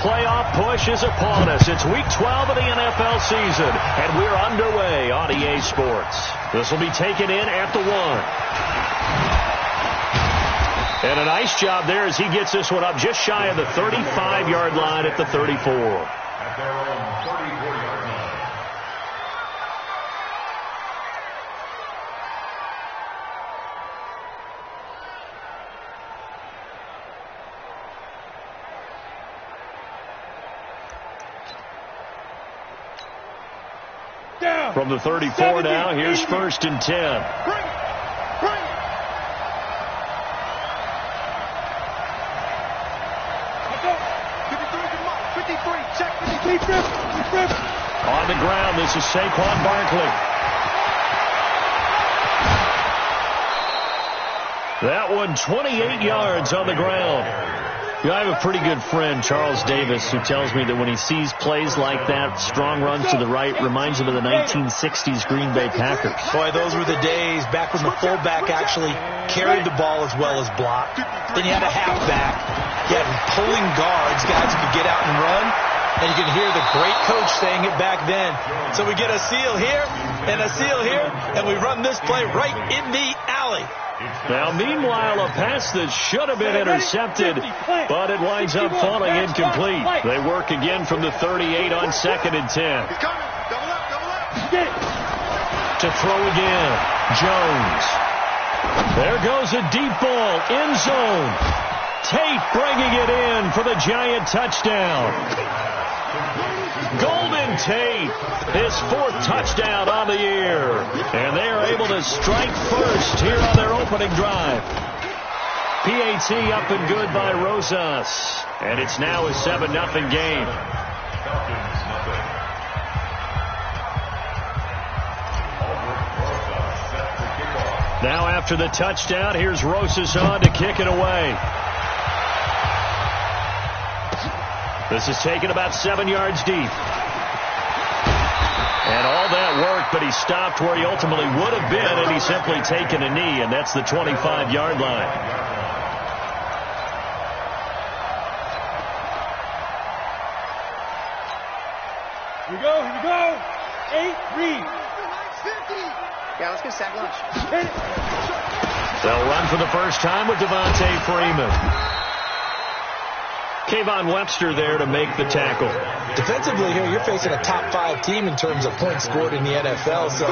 playoff push is upon us. It's Week 12 of the NFL season, and we're underway on EA Sports. This will be taken in at the 1. And a nice job there as he gets this one up just shy of the 35-yard line at the 34. At their own 34-yard line. From the 34 now, here's 1st and 10. Bring it. Let's go. 53, check 53. On the ground, this is Saquon Barkley. That one 28 yards on the ground. You know, I have a pretty good friend, Charles Davis, who tells me that when he sees plays like that, strong runs to the right, reminds him of the 1960s Green Bay Packers. Boy, those were the days back when the fullback actually carried the ball as well as blocked. Then you had a halfback. You had pulling guards, guys who could get out and run. And you can hear the great coach saying it back then. So we get a seal here and a seal here, and we run this play right in the alley. Now, meanwhile, a pass that should have been intercepted, but it winds up falling incomplete. They work again from the 38 on 2nd and 10. To throw again, Jones. There goes a deep ball, end zone. Tate bringing it in for the Giant touchdown. Golden Tate, his 4th touchdown on the year. And they are able to strike first here on their opening drive. PAT up and good by Rosas. And it's now a 7-0 game. Now after the touchdown, here's Rosas on to kick it away. This is taken about 7 yards deep. And all that worked, but he stopped where he ultimately would have been, and he's simply taken a knee, and that's the 25-yard line. Here we go. 8, read. Yeah, let's get sack lunch. They'll run for the first time with Devontae Freeman. Kayvon Webster there to make the tackle. Defensively here, you're facing a top 5 team in terms of points scored in the NFL. So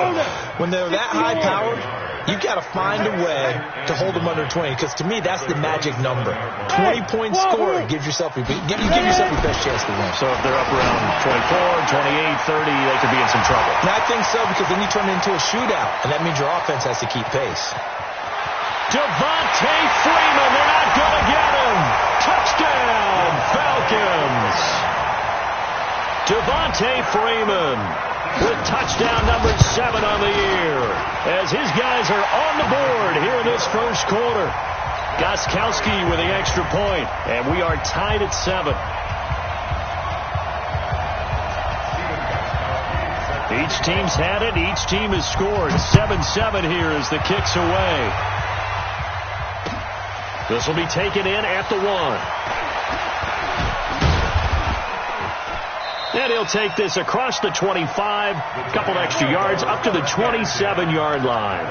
when they're that high-powered, you've got to find a way to hold them under 20. Because to me, that's the magic number. 20 points scored gives yourself your best chance to win. So if they're up around 24, 28, 30, they could be in some trouble. And I think so, because then you turn it into a shootout, and that means your offense has to keep pace. Devontae Freeman, they're not going to get him. Touchdown, Falcons. Devontae Freeman with touchdown number 7 on the year, as his guys are on the board here in this first quarter. Gostkowski with the extra point, and we are tied at 7. Each team's had it. Each team has scored. 7-7 here as the kick's away. This will be taken in at the 1. And he'll take this across the 25, a couple extra yards, up to the 27-yard line.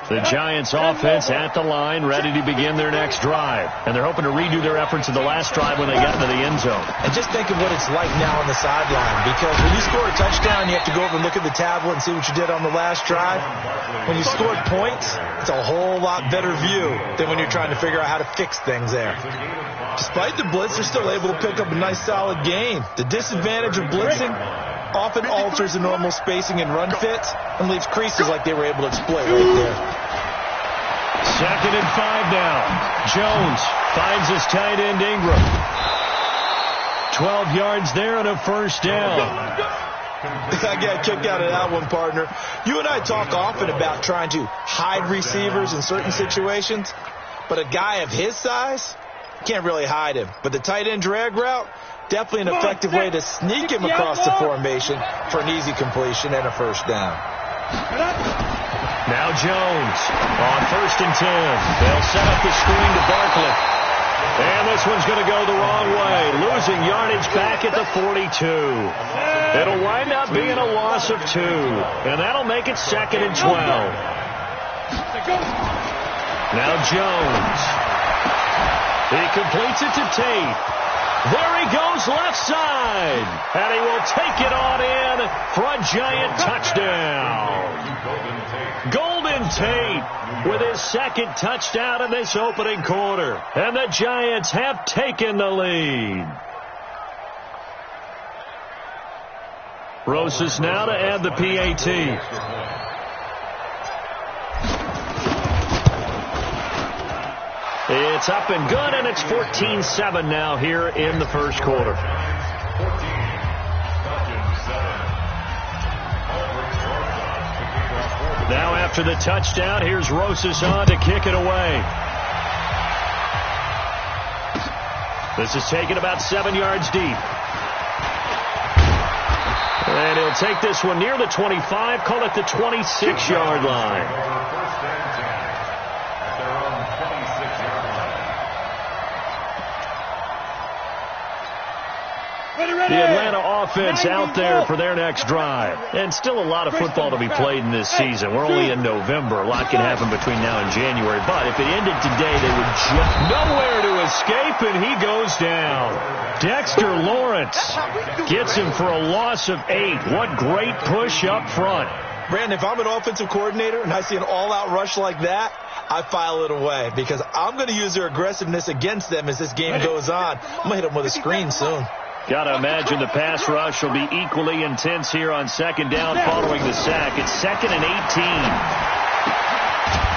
The Giants offense at the line, ready to begin their next drive. And they're hoping to redo their efforts in the last drive when they got into the end zone. And just think of what it's like now on the sideline. Because when you score a touchdown, you have to go over and look at the tablet and see what you did on the last drive. When you scored points, it's a whole lot better view than when you're trying to figure out how to fix things there. Despite the blitz, they're still able to pick up a nice solid gain. The disadvantage of blitzing often alters the normal spacing and run fits and leaves creases like they were able to exploit right there. 2nd and 5 now. Jones finds his tight end Ingram. 12 yards there and a first down. I got kicked out of that one, partner. You and I talk often about trying to hide receivers in certain situations, but a guy of his size, can't really hide him. But the tight end drag route, definitely an effective way to sneak him across the formation for an easy completion and a first down. Now Jones on 1st and 10. They'll set up the screen to Barkley. And this one's going to go the wrong way, losing yardage back at the 42. It'll wind up being a loss of 2, and that'll make it 2nd and 12. Now Jones. He completes it to Tate. There he goes left side, and he will take it on in for a giant touchdown. Golden Tate with his 2nd touchdown in this opening quarter, and the Giants have taken the lead. Rosas now to add the PAT. It's up and good, and it's 14-7 now here in the first quarter. Now after the touchdown, here's Rosas on to kick it away. This is taken about 7 yards deep. And he'll take this one near the 25, call it the 26-yard line. The Atlanta offense out there for their next drive. And still a lot of football to be played in this season. We're only in November. A lot can happen between now and January. But if it ended today, they would just nowhere to escape, and he goes down. Dexter Lawrence gets him for a loss of 8. What great push up front. Brandon, if I'm an offensive coordinator and I see an all-out rush like that, I file it away because I'm going to use their aggressiveness against them as this game goes on. I'm going to hit them with a screen soon. Got to imagine the pass rush will be equally intense here on 2nd down following the sack. It's 2nd and 18.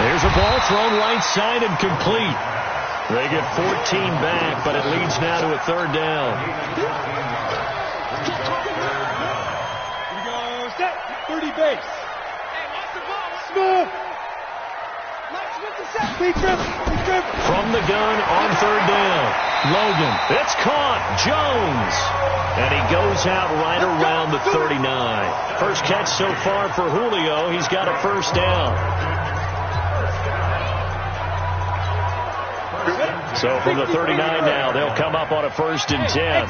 There's a ball thrown right side and complete. They get 14 back, but it leads now to a 3rd down. Here we go. Set. 30 base. Hey, watch the ball. Smooth. From the gun on 3rd down. Logan. It's caught. Jones. And he goes out right around the 39. First catch so far for Julio. He's got a first down. So from the 39 now, they'll come up on a 1st and 10.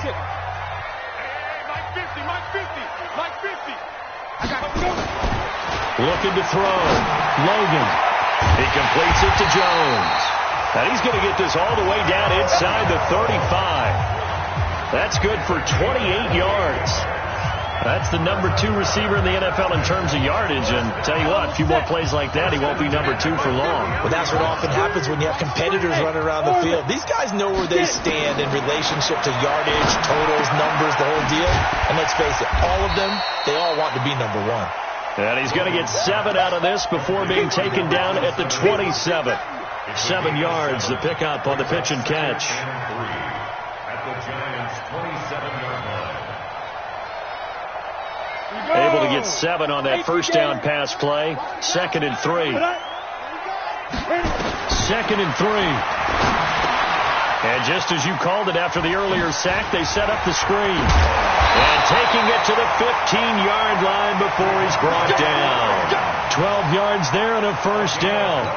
Looking to throw. Logan. He completes it to Jones. And he's going to get this all the way down inside the 35. That's good for 28 yards. That's the number 2 receiver in the NFL in terms of yardage. And tell you what, a few more plays like that, he won't be number 2 for long. Well, that's what often happens when you have competitors running around the field. These guys know where they stand in relationship to yardage, totals, numbers, the whole deal. And let's face it, all of them, they all want to be number 1. And he's going to get 7 out of this before being taken down at the 27. 7 yards, the pickup on the pitch and catch. At the Giants' 27-yard line. Able to get 7 on that first down pass play. 2nd and 3. 2nd and 3. And just as you called it after the earlier sack, they set up the screen. And taking it to the 15-yard line before he's brought down. 12 yards there and a first down.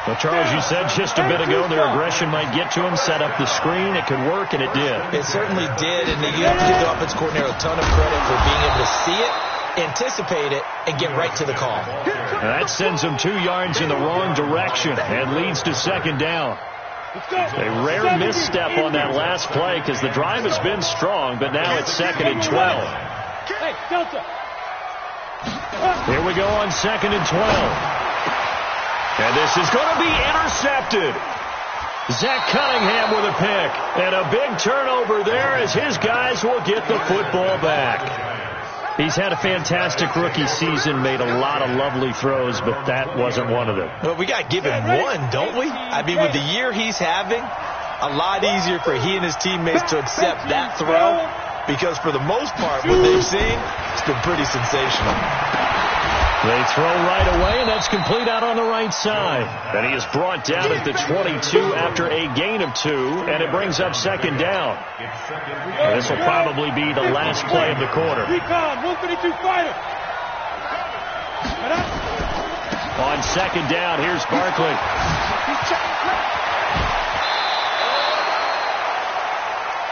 Well, Charles, you said just a bit ago their aggression might get to him, set up the screen. It could work, and it did. It certainly did, and you have to give the offense coordinator a ton of credit for being able to see it, anticipate it, and get right to the call. And that sends him 2 yards in the wrong direction and leads to 2nd down. A rare misstep on that last play because the drive has been strong, but now it's 2nd and 12. Here we go on 2nd and 12. And this is going to be intercepted. Zach Cunningham with a pick. And a big turnover there as his guys will get the football back. He's had a fantastic rookie season, made a lot of lovely throws, but that wasn't one of them. Well, we got to give him one, don't we? I mean, with the year he's having, a lot easier for he and his teammates to accept that throw because for the most part, what they've seen, it's been pretty sensational. They throw right away, and that's complete out on the right side. And he is brought down at the 22 after a gain of 2, and it brings up second down. And this will probably be the last play of the quarter. Recon, 152 fighter. On second down, here's Barkley.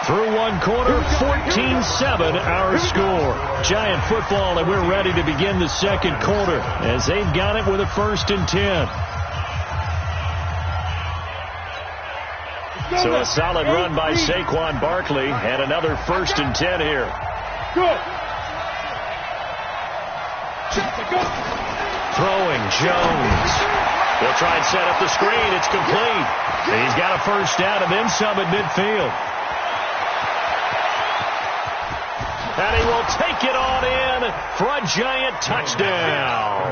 Through one quarter, 14-7 our score. Giant football, and we're ready to begin the second quarter as they've got it with a 1st and 10. So a solid run by Saquon Barkley and another 1st and 10 here. Good. Throwing Jones. They'll try and set up the screen. It's complete. He's got a 1st down and then some at midfield. And he will take it on in for a giant touchdown.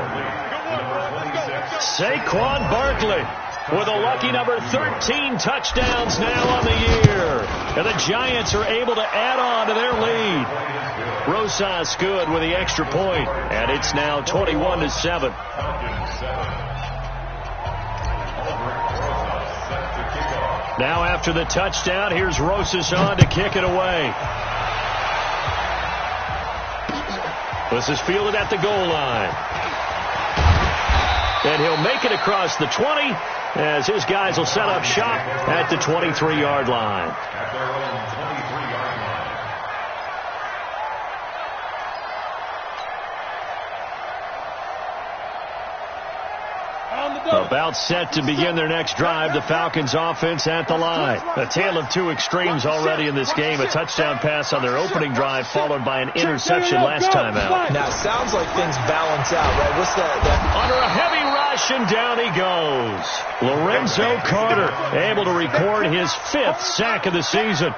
Saquon Barkley with a lucky number 13 touchdowns now on the year. And the Giants are able to add on to their lead. Rosas good with the extra point, and it's now 21-7. Now after the touchdown, here's Rosas on to kick it away. This is fielded at the goal line. And he'll make it across the 20 as his guys will set up shop at the 23-yard line. At their own 23-yard line. About set to begin their next drive. The Falcons offense at the line. A tale of two extremes already in this game. A touchdown pass on their opening drive followed by an interception last time out. Now, it sounds like things balance out, right? What's that? Under a heavy rush, and down he goes. Lorenzo Carter able to record his 5th sack of the season.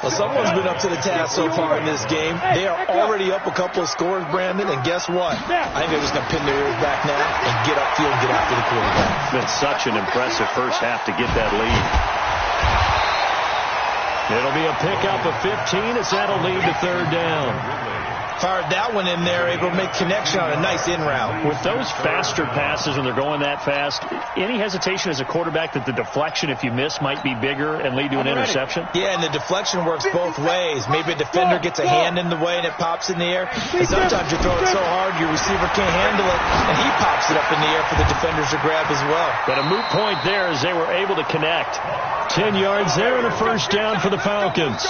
Well, someone's been up to the task so far in this game. They are already up a couple of scores, Brandon, and guess what? I think they're just going to pin their ears back now and get upfield and get after the quarterback. It's been such an impressive first half to get that lead. It'll be a pickup of 15 as that'll lead to 3rd down. Fired that one in there, able to make connection on a nice in route. With those faster passes when they're going that fast, any hesitation as a quarterback that the deflection, if you miss, might be bigger and lead to an interception? Yeah, and the deflection works both ways. Maybe a defender gets a hand in the way and it pops in the air. And sometimes you throw it so hard your receiver can't handle it, and he pops it up in the air for the defenders to grab as well. But a moot point there as they were able to connect. 10 yards there and a 1st down for the Falcons.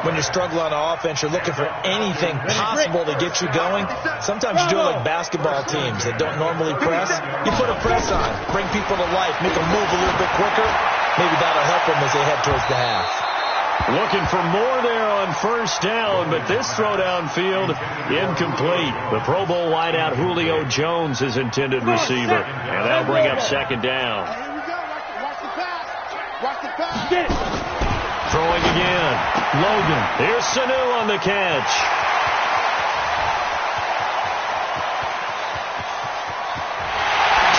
When you struggle on offense, you're looking for anything possible to get you going. Sometimes you do it like basketball teams that don't normally press. You put a press on, bring people to life, make them move a little bit quicker. Maybe that'll help them as they head towards the half. Looking for more there on 1st down, but this throw downfield incomplete. The Pro Bowl wideout Julio Jones is intended receiver, and that'll bring up 2nd down. Here we go. Watch the pass. Watch the pass. Get it. Throwing again. Logan. Here's Sanu on the catch.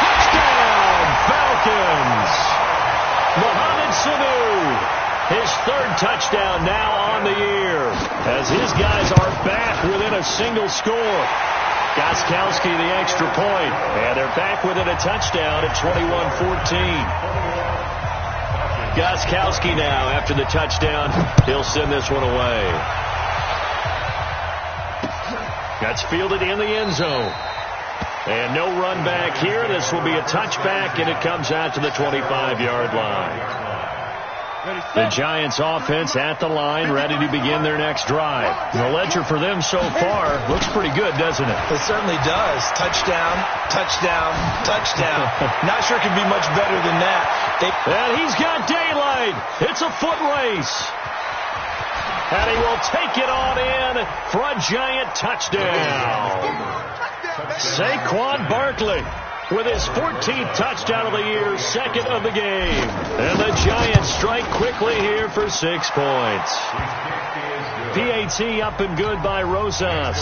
Touchdown, Falcons. Mohamed Sanu. His 3rd touchdown now on the year as his guys are back within a single score. Gostkowski the extra point, and they're back within a touchdown at 21-14. Gostkowski now, after the touchdown, he'll send this one away. That's fielded in the end zone. And no run back here. This will be a touchback, and it comes out to the 25-yard line. The Giants offense at the line, ready to begin their next drive. The ledger for them so far looks pretty good, doesn't it? It certainly does. Touchdown, touchdown, touchdown. Not sure it could be much better than that. And he's got daylight. It's a foot race. And he will take it on in for a giant touchdown. Saquon Barkley with his 14th touchdown of the year, 2nd of the game. And the Giants strike quickly here for 6 points. PAT up and good by Rosas.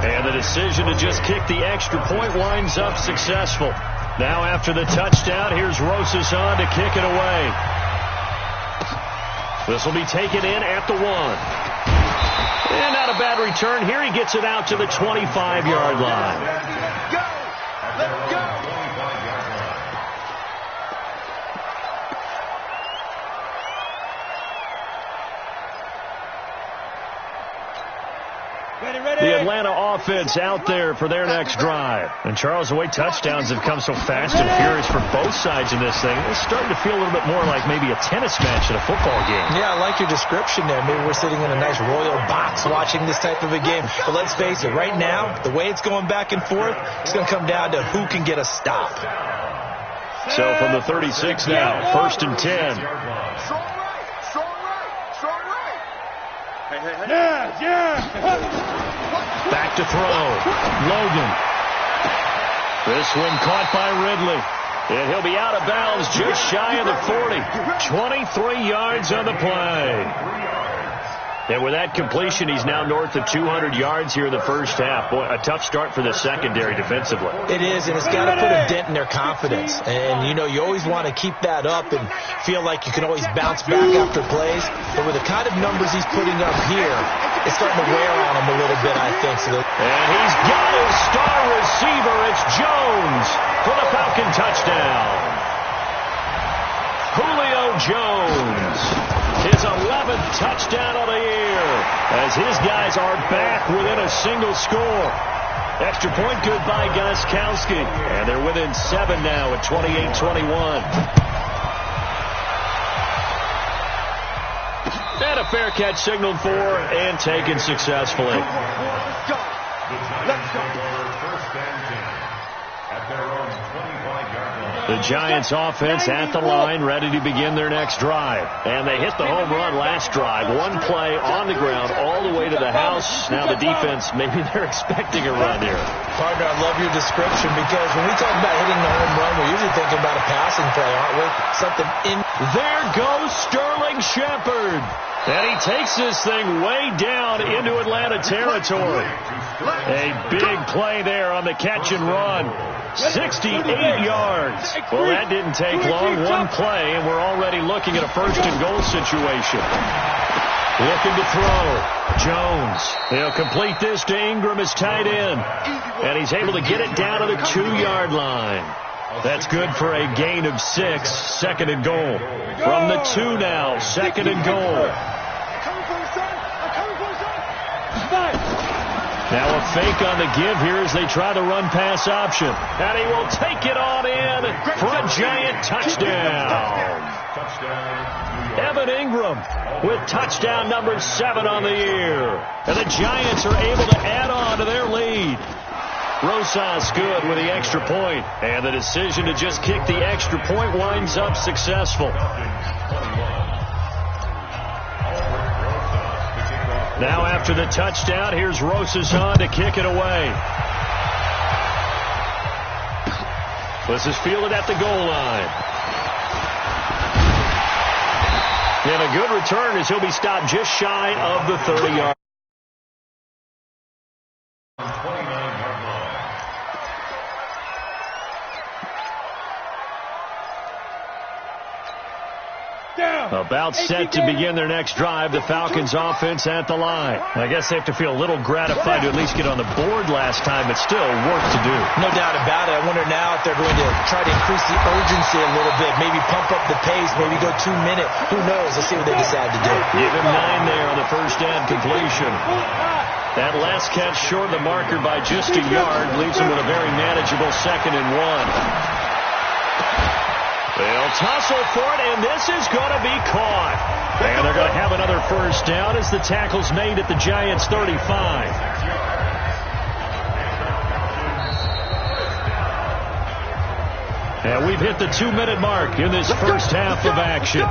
And the decision to just kick the extra point winds up successful. Now after the touchdown, here's Rosas on to kick it away. This will be taken in at the 1. And not a bad return here. He gets it out to the 25-yard line. Go! Let's go! The Atlanta offense out there for their next drive. And, Charles, the way touchdowns have come so fast and furious for both sides in this thing, it's starting to feel a little bit more like maybe a tennis match in a football game. Yeah, I like your description there. Maybe we're sitting in a nice royal box watching this type of a game. But let's face it, right now, the way it's going back and forth, it's going to come down to who can get a stop. So from the 36 now, 1st and 10. Back to throw. Logan. This one caught by Ridley. And he'll be out of bounds just shy of the 40. 23 yards on the play. And with that completion, he's now north of 200 yards here in the first half. Boy, a tough start for the secondary defensively. It is, and it's got to put a dent in their confidence. And, you know, you always want to keep that up and feel like you can always bounce back after plays. But with the kind of numbers he's putting up here, it's starting to wear on him a little bit, I think. And he's got his star receiver. It's Jones for the Falcon touchdown. Julio Jones, his 11th touchdown of the year, as his guys are back within a single score. Extra point good by Gostkowski, and they're within 7 now at 28-21. And a fair catch signaled for and taken successfully. Let's go. First and 10 at their own 25-yard line. The Giants offense at the line, ready to begin their next drive. And they hit the home run last drive. One play on the ground all the way to the house. Now the defense, maybe they're expecting a run here. Partner, I love your description, because when we talk about hitting the home run, we're usually thinking about a passing play, aren't we? Something in. There goes Sterling Shepard. And he takes this thing way down into Atlanta territory. A big play there on the catch and run. 68 yards. Well, that didn't take long. One play, and we're already looking at a 1st and goal situation. Looking to throw. Jones. He'll complete this to Ingram, his tight end. And he's able to get it down to the 2-yard line. That's good for a gain of 6. 2nd and goal. From the 2 now. 2nd and goal. Now a fake on the give here as they try the run-pass option. And he will take it on in for a giant touchdown. Evan Ingram with touchdown number 7 on the year. And the Giants are able to add on to their lead. Rosas good with the extra point. And the decision to just kick the extra point winds up successful. Now after the touchdown, here's Rosas on to kick it away. This is fielded at the goal line. And a good return as he'll be stopped just shy of the 30-yard. About set to begin their next drive, the Falcons offense at the line. I guess they have to feel a little gratified to at least get on the board last time, but still work to do. No doubt about it. I wonder now if they're going to try to increase the urgency a little bit, maybe pump up the pace, maybe go 2 minutes. Who knows? Let's see what they decide to do. Give him 9 there on the first down completion. That last catch short of the marker by just a yard leaves him with a very manageable 2nd and 1. They'll tussle for it, and this is going to be caught. And they're going to have another first down as the tackle's made at the Giants' 35. And we've hit the 2-minute mark in this first half of action.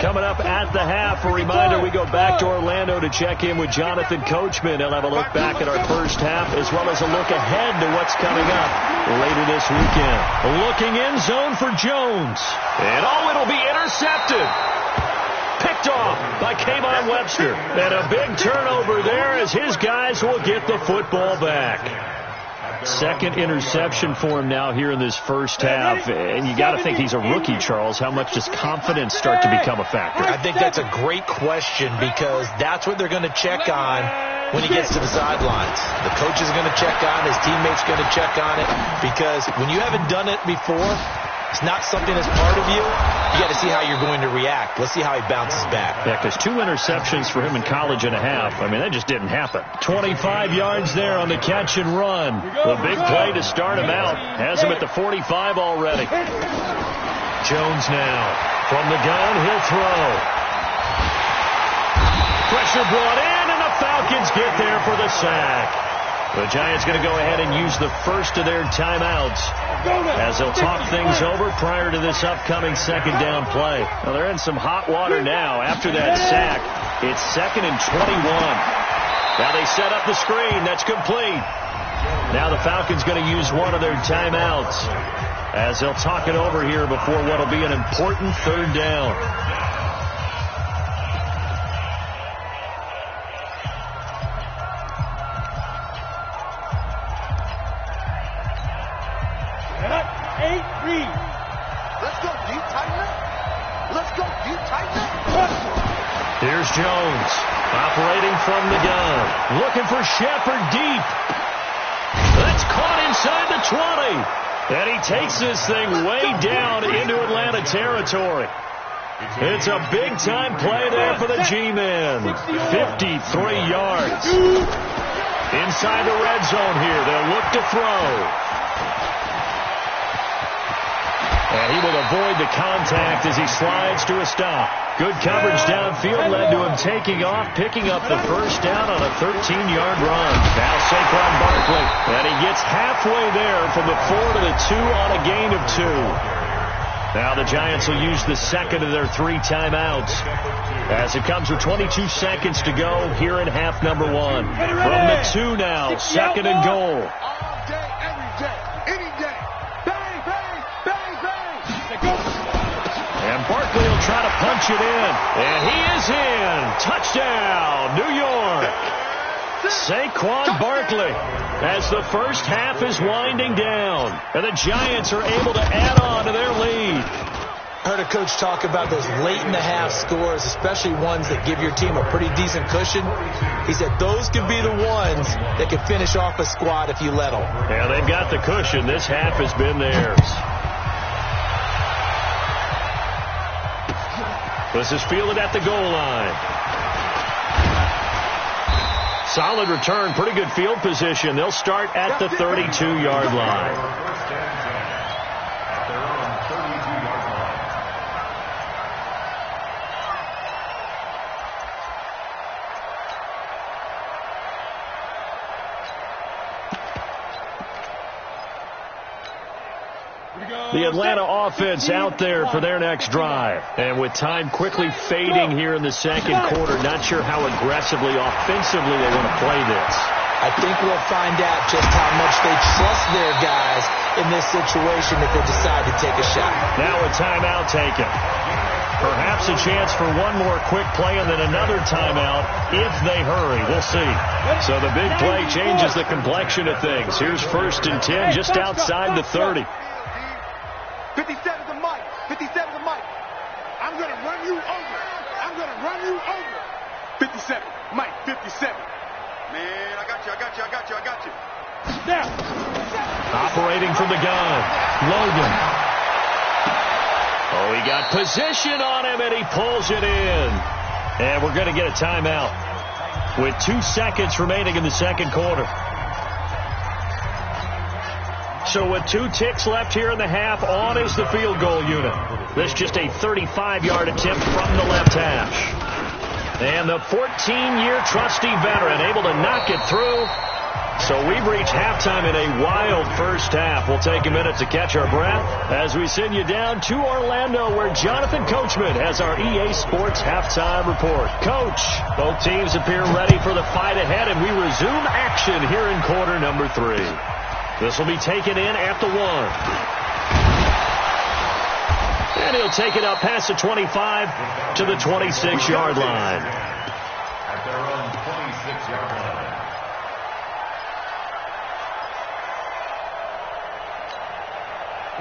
Coming up at the half, a reminder, we go back to Orlando to check in with Jonathan Coachman. He'll have a look back at our first half as well as a look ahead to what's coming up later this weekend. Looking in zone for Jones. And it'll be intercepted. Picked off by Kayvon Webster. And a big turnover there as his guys will get the football back. Second interception for him now here in this first half. And you got to think he's a rookie, Charles. How much does confidence start to become a factor? I think that's a great question because that's what they're going to check on when he gets to the sidelines. The coach is going to check on, his teammates going to check on it, because when you haven't done it before, it's not something that's part of you. You got to see how you're going to react. Let's see how he bounces back. Yeah, because 2 interceptions for him in college and a half. I mean, that just didn't happen. 25 yards there on the catch and run. The big play to start him out. Has him at the 45 already. Jones now from the gun. He'll throw. Pressure brought in, and the Falcons get there for the sack. The Giants going to go ahead and use the first of their timeouts as they'll talk things over prior to this upcoming second down play. Well, they're in some hot water now. After that sack, it's 2nd and 21. Now they set up the screen. That's complete. Now the Falcons going to use one of their timeouts as they'll talk it over here before what will be an important third down. Here's Jones, operating from the gun, looking for Shepard deep. That's caught inside the 20. And he takes this thing way down into Atlanta territory. It's a big-time play there for the G-Men. 53 yards. Inside the red zone here, they'll look to throw. And he will avoid the contact as he slides to a stop. Good coverage downfield led to him taking off, picking up the first down on a 13-yard run. Now Saquon Barkley, and he gets halfway there from the 4 to the 2 on a gain of 2. Now the Giants will use the second of their 3 timeouts as it comes with 22 seconds to go here in half number 1. From the 2 now, 2nd and goal. All day, every day, any day. Bang, bang, bang, bang. And Barkley will try to punch it in. And he is in. Touchdown, New York. Saquon Barkley as the first half is winding down. And the Giants are able to add on to their lead. I heard a coach talk about those late-in-the-half scores, especially ones that give your team a pretty decent cushion. He said those could be the ones that can finish off a squad if you let them. Yeah, they've got the cushion. This half has been theirs. This is fielded at the goal line. Solid return, pretty good field position. They'll start at the 32-yard line. The Atlanta offense out there for their next drive. And with time quickly fading here in the second quarter, not sure how aggressively, offensively they want to play this. I think we'll find out just how much they trust their guys in this situation if they decide to take a shot. Now a timeout taken. Perhaps a chance for one more quick play and then another timeout if they hurry. We'll see. So the big play changes the complexion of things. Here's 1st and 10 just outside the 30. 57 to Mike. 57 to Mike. I'm going to run you over. I'm going to run you over. 57. Mike, 57. Man, I got you. Now. Operating from the gun. Logan. Oh, he got position on him, and he pulls it in. And we're going to get a timeout with 2 seconds remaining in the second quarter. So with 2 ticks left here in the half, on is the field goal unit. This just a 35-yard attempt from the left hash. And the 14-year trusty veteran able to knock it through. So we've reached halftime in a wild first half. We'll take a minute to catch our breath as we send you down to Orlando, where Jonathan Coachman has our EA Sports halftime report. Coach, both teams appear ready for the fight ahead, and we resume action here in quarter number 3. This will be taken in at the 1. And he'll take it up past the 25 to the 26-yard line. At their own 26-yard line.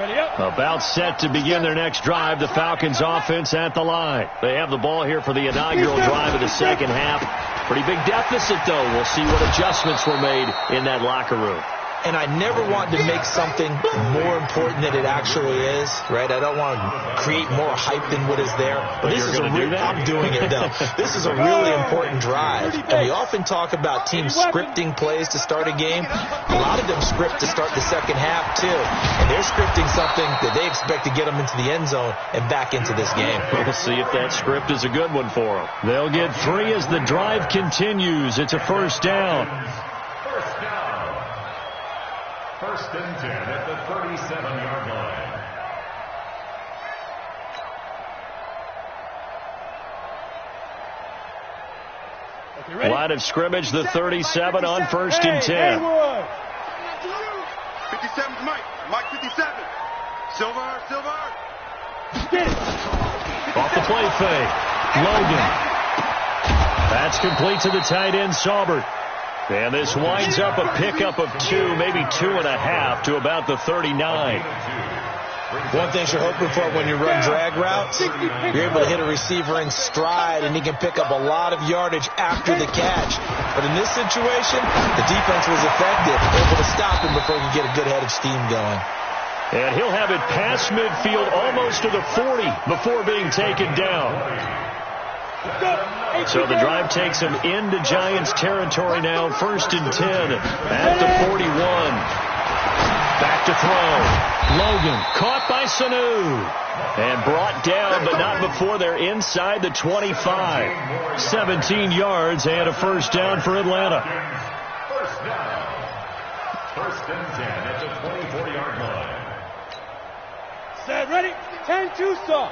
About set to begin their next drive, the Falcons offense at the line. They have the ball here for the inaugural drive of the second half. Pretty big deficit, though. We'll see what adjustments were made in that locker room. And I never want to make something more important than it actually is, right? I don't want to create more hype than what is there. But this is I'm doing it, though. This is a really important drive. And we often talk about teams scripting plays to start a game. A lot of them script to start the second half, too. And they're scripting something that they expect to get them into the end zone and back into this game. We'll see if that script is a good one for them. They'll get 3 as the drive continues. It's a first down. First and 10 at the 37-yard line. Line of scrimmage, the 37 on first and 10. 57's Mike. Mike 57. Silver. Off the play fake. Logan. That's complete to the tight end, Saubert. And this winds up a pickup of 2, maybe 2.5 to about the 39. One thing you're hoping for when you run drag routes, you're able to hit a receiver in stride, and he can pick up a lot of yardage after the catch. But in this situation, the defense was effective, able to stop him before he could get a good head of steam going. And he'll have it past midfield almost to the 40 before being taken down. So the drive takes him into Giants territory now. First and 10 at the 41. Back to throw. Logan caught by Sanu. And brought down, but not before they're inside the 25. 17 yards and a first down for Atlanta. First down. First and 10 at the 24-yard line. Set, ready? 10-2 stop.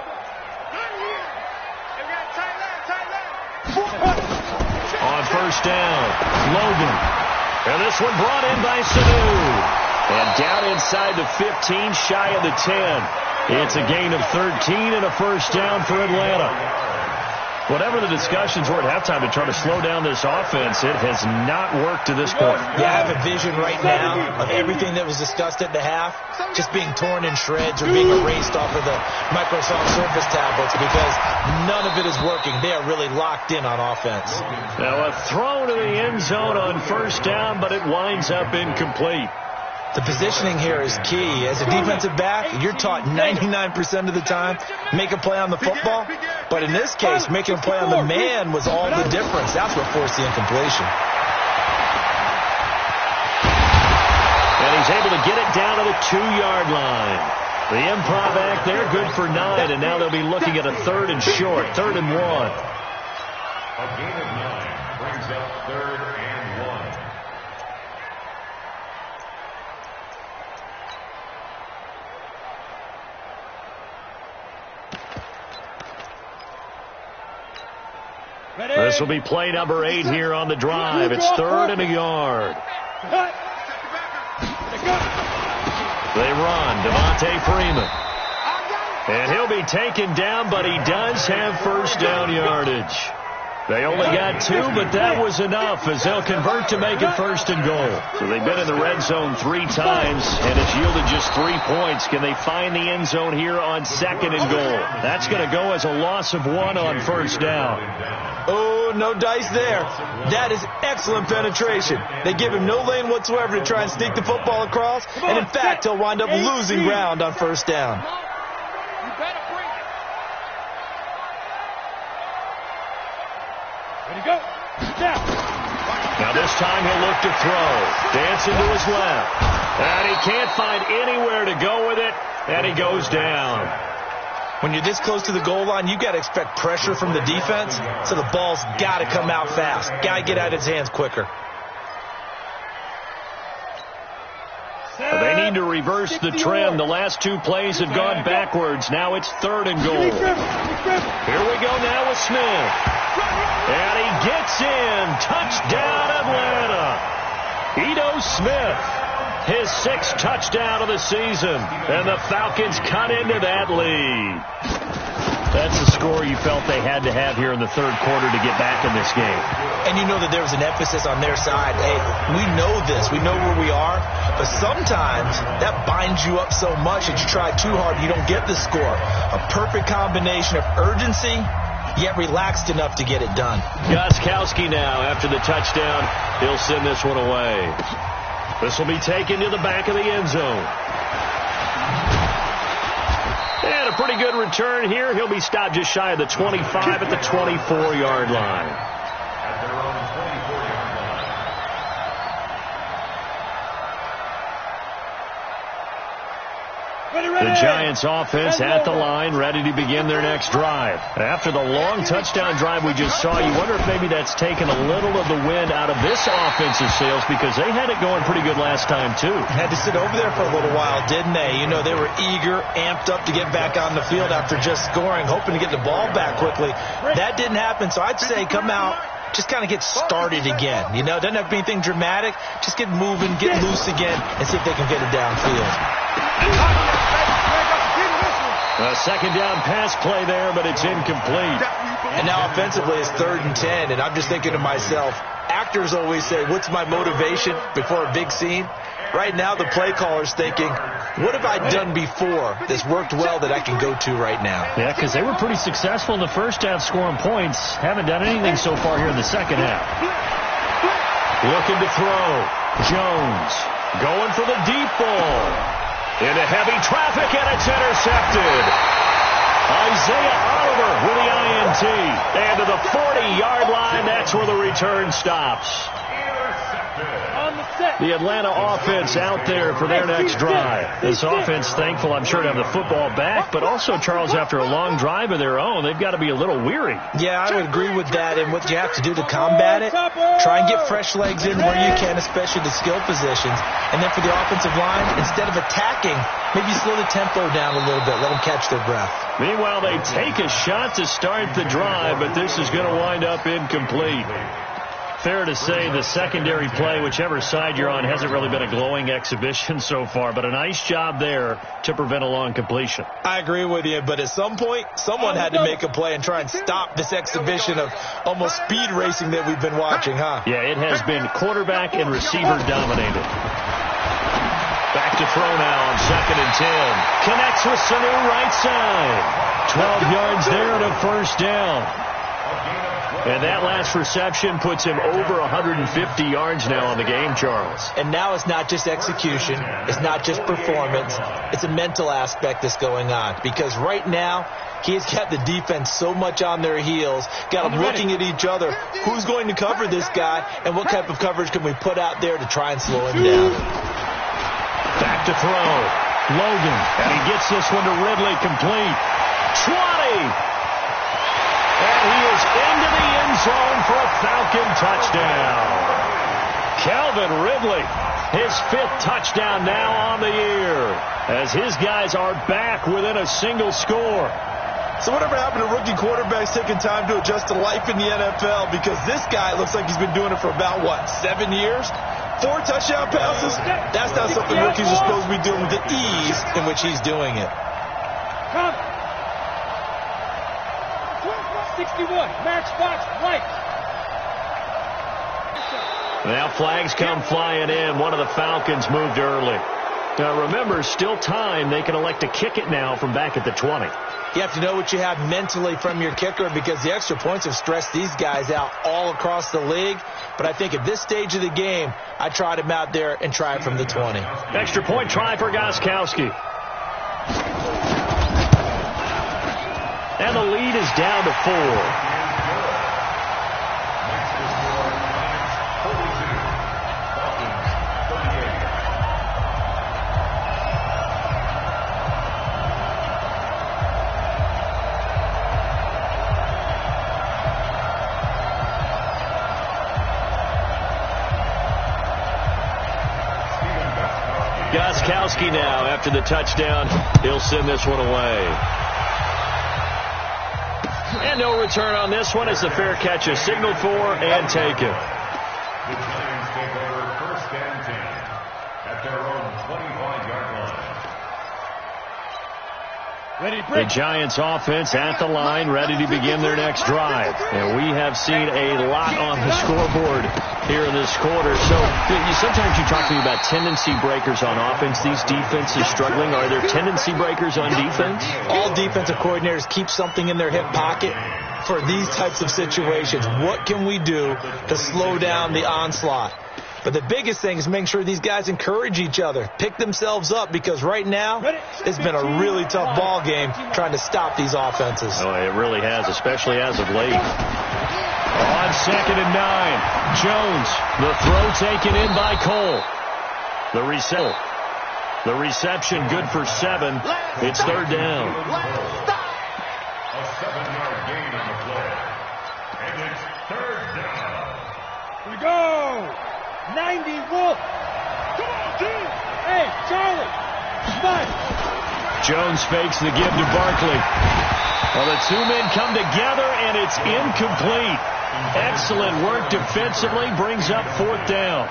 On first down, Logan. And this one brought in by Sanu. And down inside the 15, shy of the 10. It's a gain of 13 and a first down for Atlanta. Whatever the discussions were at halftime to try to slow down this offense, it has not worked to this point. Yeah, I have a vision right now of everything that was discussed at the half just being torn in shreds or being erased off of the Microsoft Surface tablets because none of it is working. They are really locked in on offense. Now a throw to the end zone on first down, but it winds up incomplete. The positioning here is key. As a defensive back, you're taught 99% of the time, make a play on the football. But in this case, making a play on the man was all the difference. That's what forced the incompletion. And he's able to get it down to the 2-yard line. The improv act there, good for 9, and now they'll be looking at a 3rd and short, 3rd and 1. A gain of 9 brings up 3rd and 1. This will be play number 8 here on the drive. It's 3rd and a yard. They run, Devontae Freeman. And he'll be taken down, but he does have first down yardage. They only got 2, but that was enough as they'll convert to make it 1st and goal. So they've been in the red zone 3 times, and it's yielded just 3 points. Can they find the end zone here on 2nd and goal? That's going to go as a loss of 1 on first down. Oh, no dice there. That is excellent penetration. They give him no lane whatsoever to try and sneak the football across, and in fact, he'll wind up losing ground on first down. Now this time he'll look to throw. Dancing to his left. And he can't find anywhere to go with it, and he goes down. When you're this close to the goal line, you've got to expect pressure from the defense, so the ball's got to come out fast. Got to get out of his hands quicker. They need to reverse the trend. The last 2 plays have gone backwards. Now it's 3rd and goal. Here we go now with Smith. And he gets in. Touchdown, Atlanta. Ito Smith, his 6th touchdown of the season. And the Falcons cut into that lead. That's the score you felt they had to have here in the third quarter to get back in this game. And you know that there was an emphasis on their side. Hey, we know this. We know where we are. But sometimes that binds you up so much that you try too hard, you don't get the score. A perfect combination of urgency, yet relaxed enough to get it done. Gostkowski now, after the touchdown, he'll send this one away. This will be taken to the back of the end zone. And a pretty good return here. He'll be stopped just shy of the 25 at the 24-yard line. At their own 24-yard line. The Giants offense at the line, ready to begin their next drive. After the long touchdown drive we just saw, you wonder if maybe that's taken a little of the wind out of this offensive sails, because they had it going pretty good last time too. Had to sit over there for a little while, didn't they? You know, they were eager, amped up to get back on the field after just scoring, hoping to get the ball back quickly. That didn't happen, so I'd say come out, just kind of get started again. You know, it doesn't have to be anything dramatic. Just get moving, get loose again, and see if they can get it downfield. A second down pass play there, but it's incomplete. And now offensively it's 3rd and 10, and I'm just thinking to myself, actors always say, what's my motivation before a big scene? Right now the play caller's thinking, what have I done before that's worked well that I can go to right now? Yeah, because they were pretty successful in the first half scoring points. Haven't done anything so far here in the second half. Looking to throw. Jones going for the deep ball. Into heavy traffic, and it's intercepted. Isaiah Oliver with the INT. And to the 40-yard line, that's where the return stops. The Atlanta offense out there for their next drive. This offense thankful, I'm sure, to have the football back, but also, Charles, after a long drive of their own, they've got to be a little weary. Yeah, I would agree with that, and what you have to do to combat it, try and get fresh legs in where you can, especially the skill positions. And then for the offensive line, instead of attacking, maybe slow the tempo down a little bit, let them catch their breath. Meanwhile, they take a shot to start the drive, but this is going to wind up incomplete. Fair to say the secondary play, whichever side you're on, hasn't really been a glowing exhibition so far, but a nice job there to prevent a long completion. I agree with you, but at some point, someone had to make a play and try and stop this exhibition of almost speed racing that we've been watching, huh? Yeah, it has been quarterback and receiver dominated. Back to throw now on 2nd and 10. Connects with Sanu right side. 12 yards there to first down. And that last reception puts him over 150 yards now on the game, Charles. And now it's not just execution. It's not just performance. It's a mental aspect that's going on. Because right now, he's got the defense so much on their heels, got them looking at each other. Who's going to cover this guy, and what type of coverage can we put out there to try and slow him down? Back to throw. Logan. And he gets this one to Ridley complete. 20. And he is into the end zone for a Falcon touchdown. Calvin Ridley, his 5th touchdown now on the year, as his guys are back within a single score. So whatever happened to rookie quarterbacks taking time to adjust to life in the NFL? Because this guy looks like he's been doing it for about, 7 years? 4 touchdown passes? That's not something rookies are supposed to be doing with the ease in which he's doing it. 61, Max Fox, right. Now flags come flying in. One of the Falcons moved early. Now remember, still time. They can elect to kick it now from back at the 20. You have to know what you have mentally from your kicker, because the extra points have stressed these guys out all across the league. But I think at this stage of the game, I tried him out there and try it from the 20. Extra point try for Gostkowski. And the lead is down to 4. Gostkowski now, after the touchdown, he'll send this one away. And no return on this one as the fair catch is signaled for and taken. The Giants take over 1st and 10 at their own 25-yard line. The Giants offense at the line, ready to begin their next drive. And we have seen a lot on the scoreboard here in this quarter. So sometimes you talk to me about tendency breakers on offense. These defenses struggling. Are there tendency breakers on defense? All defensive coordinators keep something in their hip pocket for these types of situations. What can we do to slow down the onslaught? But the biggest thing is making sure these guys encourage each other, pick themselves up, because right now it's been a really tough ball game trying to stop these offenses. Oh, it really has, especially as of late. On 2nd and 9, Jones, the throw taken in by Cole. The reception good for 7. It's 3rd down. A 7-yard gain on the play. And it's 3rd down. Here we go. 90 Wolf. Come on, team. Hey, Charlie. Spot. Jones fakes the give to Barkley. Well, the two men come together, and it's incomplete. Excellent work defensively. Brings up 4th down.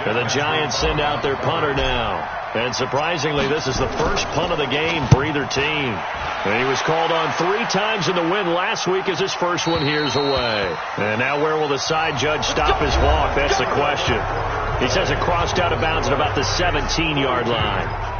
And the Giants send out their punter now. And surprisingly, this is the first punt of the game for either team. And he was called on 3 times in the win last week as his first one here's away. And now where will the side judge stop his walk? That's the question. He says it crossed out of bounds at about the 17-yard line.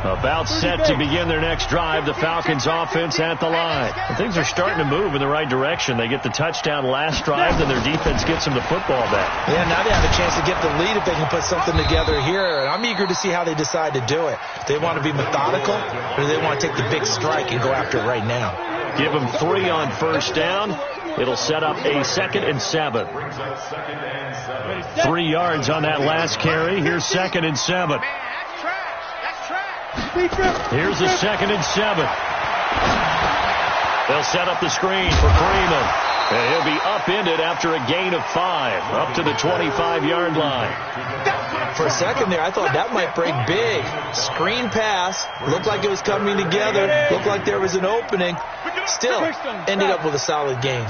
About set to begin their next drive. The Falcons offense at the line. And things are starting to move in the right direction. They get the touchdown last drive, then their defense gets them the football back. Yeah, now they have a chance to get the lead if they can put something together here. And I'm eager to see how they decide to do it. They want to be methodical, or do they want to take the big strike and go after it right now? Give them 3 on 1st down. It'll set up a 2nd and 7. 3 yards on that last carry. Here's 2nd and 7. Here's a 2nd and 7. They'll set up the screen for Freeman. And he'll be upended after a gain of 5, up to the 25-yard line. For a second there, I thought that might break big. Screen pass. Looked like it was coming together. Looked like there was an opening. Still ended up with a solid gain.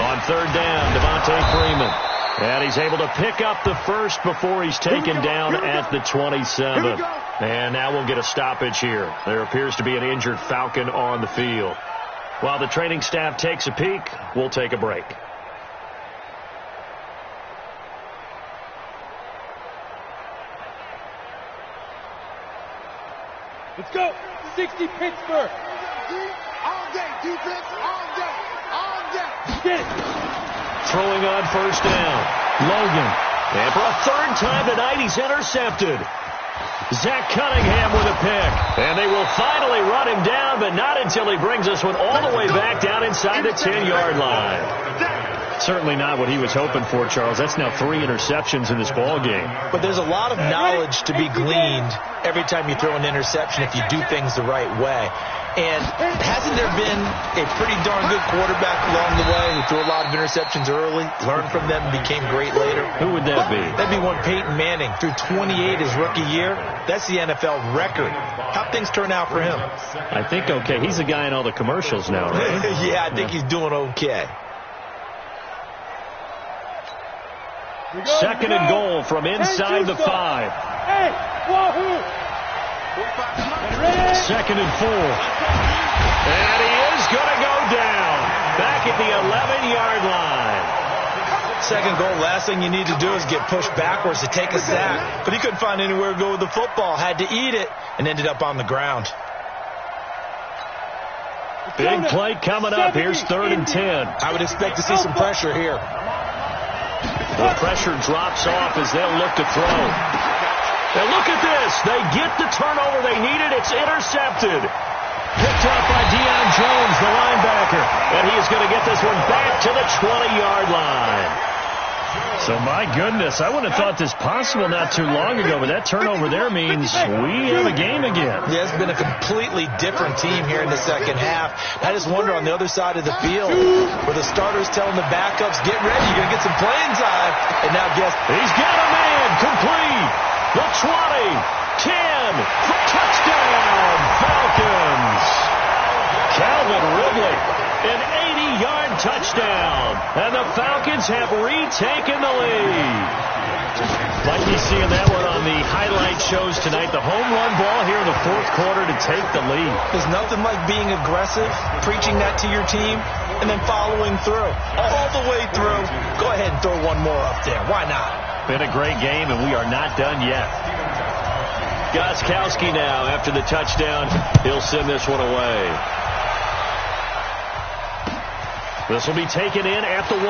On 3rd down, Devontae Freeman. And he's able to pick up the first before he's taken down at the 27. And now we'll get a stoppage here. There appears to be an injured Falcon on the field. While the training staff takes a peek, we'll take a break. Let's go. 60 Pittsburgh. All day, defense, all day, all day. Get it. Throwing on 1st down. Logan. And for a 3rd time tonight, he's intercepted. Zach Cunningham with a pick. And they will finally run him down, but not until he brings this one all the way back down inside the 10-yard line. Certainly not what he was hoping for, Charles. That's now 3 interceptions in this ball game. But there's a lot of knowledge to be gleaned every time you throw an interception if you do things the right way. And hasn't there been a pretty darn good quarterback along the way who threw a lot of interceptions early, learned from them, and became great later? Who would that be? That'd be one Peyton Manning. Threw 28 his rookie year. That's the NFL record. How'd things turn out for him? I think okay. He's the guy in all the commercials now, right? Yeah, I think he's doing okay. 2nd and goal from inside the 5. Hey, wahoo! 2nd and 4. And he is going to go down. Back at the 11-yard line. 2nd goal, last thing you need to do is get pushed backwards to take a sack. But he couldn't find anywhere to go with the football. Had to eat it and ended up on the ground. Big play coming up. Here's 3rd and 10. I would expect to see some pressure here. The pressure drops off as they'll look to throw. And look at this. They get the turnover they needed. It's intercepted. Picked up by Deion Jones, the linebacker. And he is going to get this one back to the 20-yard line. So, my goodness, I wouldn't have thought this possible not too long ago, but that turnover there means we have a game again. Yeah, it's been a completely different team here in the second half. I just wonder on the other side of the field where the starters telling the backups, get ready, you're going to get some playing time. And now guess he's got a man complete. The 20, 10, for touchdown, Falcons. Calvin Ridley, an 80-yard touchdown, and the Falcons have retaken the lead. Might be seeing that one on the highlight shows tonight. The home run ball here in the fourth quarter to take the lead. There's nothing like being aggressive, preaching that to your team, and then following through. All the way through. Go ahead and throw one more up there. Why not? Been a great game, and we are not done yet. Gostkowski now, after the touchdown, he'll send this one away. This will be taken in at the 1.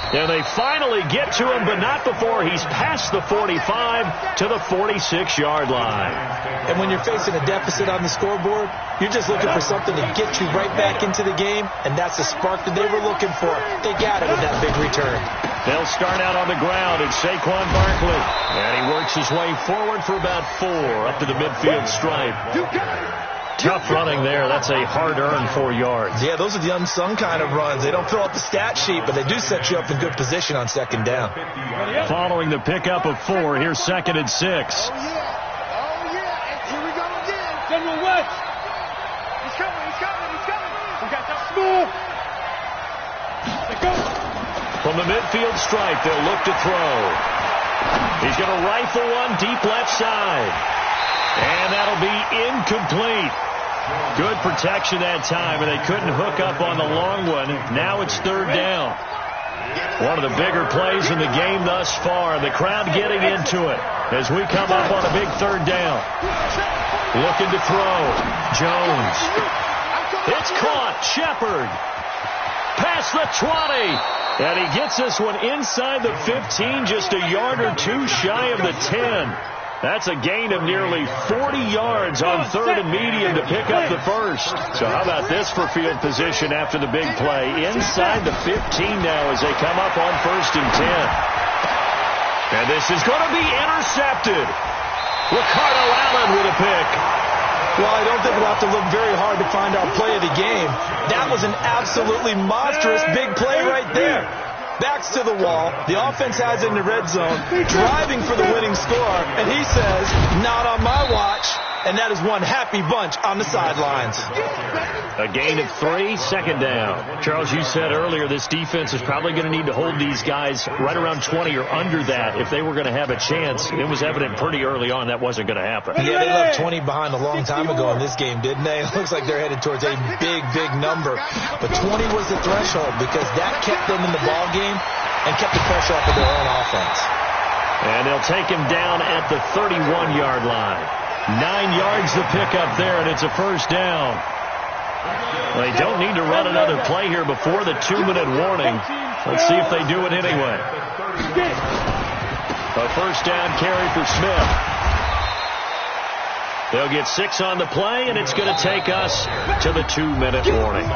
And they finally get to him, but not before he's past the 45 to the 46-yard line. And when you're facing a deficit on the scoreboard, you're just looking for something to get you right back into the game, and that's the spark that they were looking for. They got it with that big return. They'll start out on the ground. It's Saquon Barkley. And he works his way forward for about 4 up to the midfield stripe. Tough running there. That's a hard-earned 4 yards. Yeah, those are the unsung kind of runs. They don't fill out the stat sheet, but they do set you up in good position on second down. Following the pickup of 4, here's 2nd and 6. Oh, yeah. Here we go again. General West. He's coming. We got that smooth. Let's go. From the midfield stripe, they'll look to throw. He's going to rifle one deep left side. And that'll be incomplete. Good protection that time, and they couldn't hook up on the long one. Now it's 3rd down. One of the bigger plays in the game thus far. The crowd getting into it as we come up on a big 3rd down. Looking to throw. Jones. It's caught. Shepard. Past the 20. And he gets this one inside the 15, just a yard or 2 shy of the 10. That's a gain of nearly 40 yards on 3rd and medium to pick up the first. So how about this for field position after the big play? Inside the 15 now as they come up on 1st and 10. And this is going to be intercepted. Ricardo Allen with a pick. Well, I don't think we'll have to look very hard to find our play of the game. That was an absolutely monstrous big play right there. Backs to the wall. The offense has it in the red zone, driving for the winning score, and he says, not on my watch, and that is one happy bunch on the sidelines. A gain of 3, 2nd down. Charles, you said earlier this defense is probably going to need to hold these guys right around 20 or under that if they were going to have a chance. It was evident pretty early on that wasn't going to happen. Yeah, they left 20 behind a long time ago in this game, didn't they? It looks like they're headed towards a big, big number. But 20 was the threshold because that kept them in the ball game and kept the pressure off of their own offense. And they'll take him down at the 31-yard line. 9 yards to pick up there, and it's a 1st down. They don't need to run another play here before the 2-minute warning. Let's see if they do it anyway. A 1st down carry for Smith. They'll get 6 on the play, and it's going to take us to the 2-minute warning.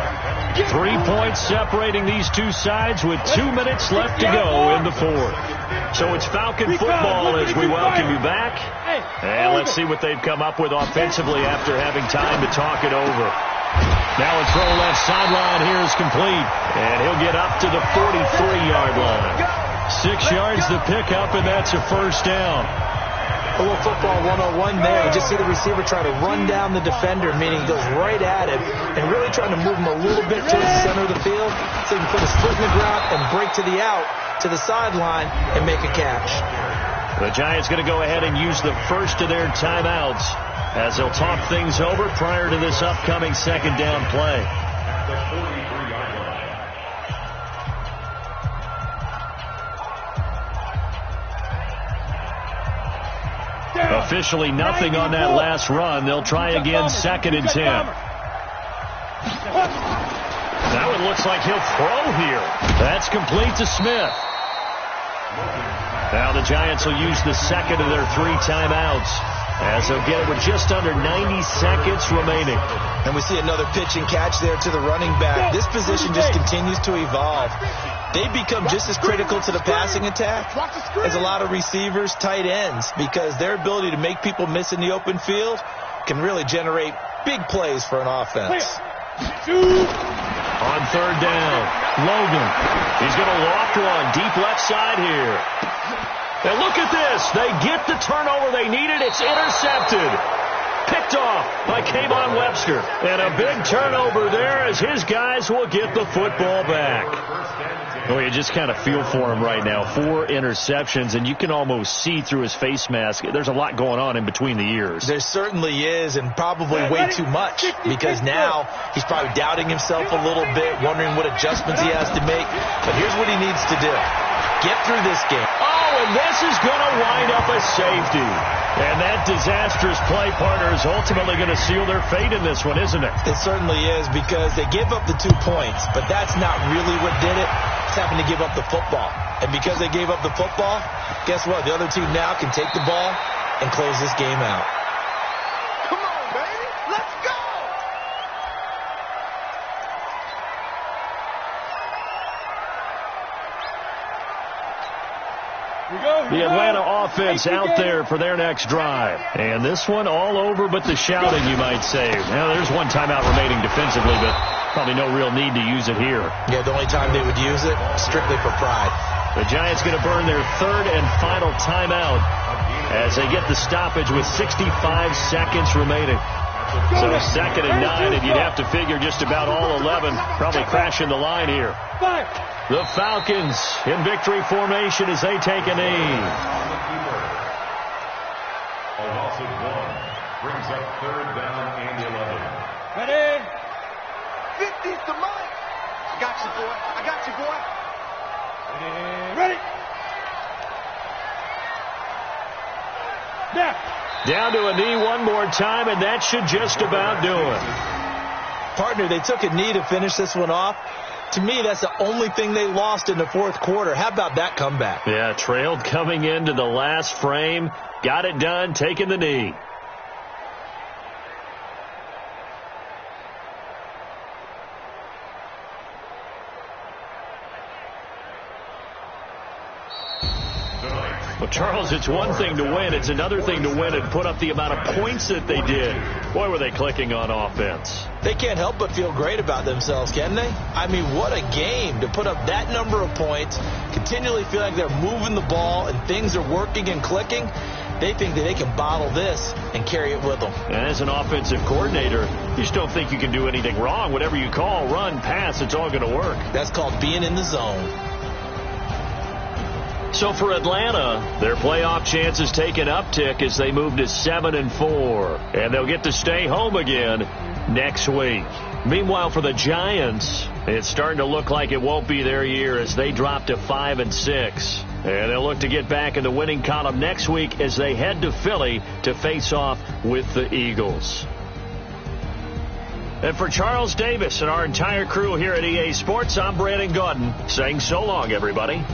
3 points separating these two sides with 2 minutes left to go in the 4th. So it's Falcon football as we welcome you back. And let's see what they've come up with offensively after having time to talk it over. Now a throw left sideline here is complete. And he'll get up to the 43-yard line. 6 yards to pick up, and that's a 1st down. A little football 101 there. You just see the receiver try to run down the defender, meaning he goes right at it, and really trying to move him a little bit towards the center of the field so he can put his foot in the ground and break to the out, to the sideline, and make a catch. The Giants going to go ahead and use the first of their timeouts as they'll talk things over prior to this upcoming 2nd down play. Officially nothing on that last run. They'll try again 2nd and 10. That one looks like he'll throw here. That's complete to Smith. Now the Giants will use the 2nd of their 3 timeouts as they'll get it with just under 90 seconds remaining. And we see another pitch and catch there to the running back. This position just continues to evolve. They become just as critical to the passing attack as a lot of receivers, tight ends, because their ability to make people miss in the open field can really generate big plays for an offense. On 3rd down, Logan. He's going to loft one deep left side here. And look at this. They get the turnover they needed. It's intercepted. Picked off by Kayvon Webster. And a big turnover there as his guys will get the football back. Well, you just kind of feel for him right now. 4 interceptions, and you can almost see through his face mask. There's a lot going on in between the ears. There certainly is, and probably way too much, because now he's probably doubting himself a little bit, wondering what adjustments he has to make. But here's what he needs to do. Get through this game. Oh, and this is going to wind up a safety. And that disastrous play, partner, is ultimately going to seal their fate in this one, isn't it? It certainly is, because they gave up the 2 points, but that's not really what did it. It's having to give up the football. And because they gave up the football, guess what? The other team now can take the ball and close this game out. Come on, baby. Let's go. The Atlanta offense out there for their next drive. And this one all over but the shouting, you might say. Now, there's one timeout remaining defensively, but probably no real need to use it here. Yeah, the only time they would use it, strictly for pride. The Giants going to burn their 3rd and final timeout as they get the stoppage with 65 seconds remaining. So 2nd and 9, and you'd have to figure just about all 11 probably crashing the line here. The Falcons in victory formation as they take a knee. A loss of 1 brings up 3rd down and 11. Ready? 50's the mic. I got you, boy. I got you, boy. Ready? Now. Down to a knee one more time, and that should just about do it. Partner, they took a knee to finish this one off. To me, that's the only thing they lost in the 4th quarter. How about that comeback? Yeah, trailed coming into the last frame. Got it done, taking the knee. Well, Charles, it's one thing to win. It's another thing to win and put up the amount of points that they did. Boy, were they clicking on offense. They can't help but feel great about themselves, can they? I mean, what a game to put up that number of points, continually feel like they're moving the ball and things are working and clicking. They think that they can bottle this and carry it with them. And as an offensive coordinator, you just don't think you can do anything wrong. Whatever you call, run, pass, it's all going to work. That's called being in the zone. So for Atlanta, their playoff chances take an uptick as they move to 7-4. And they'll get to stay home again next week. Meanwhile, for the Giants, it's starting to look like it won't be their year as they drop to 5-6. And they'll look to get back in the winning column next week as they head to Philly to face off with the Eagles. And for Charles Davis and our entire crew here at EA Sports, I'm Brandon Gaudin saying so long, everybody.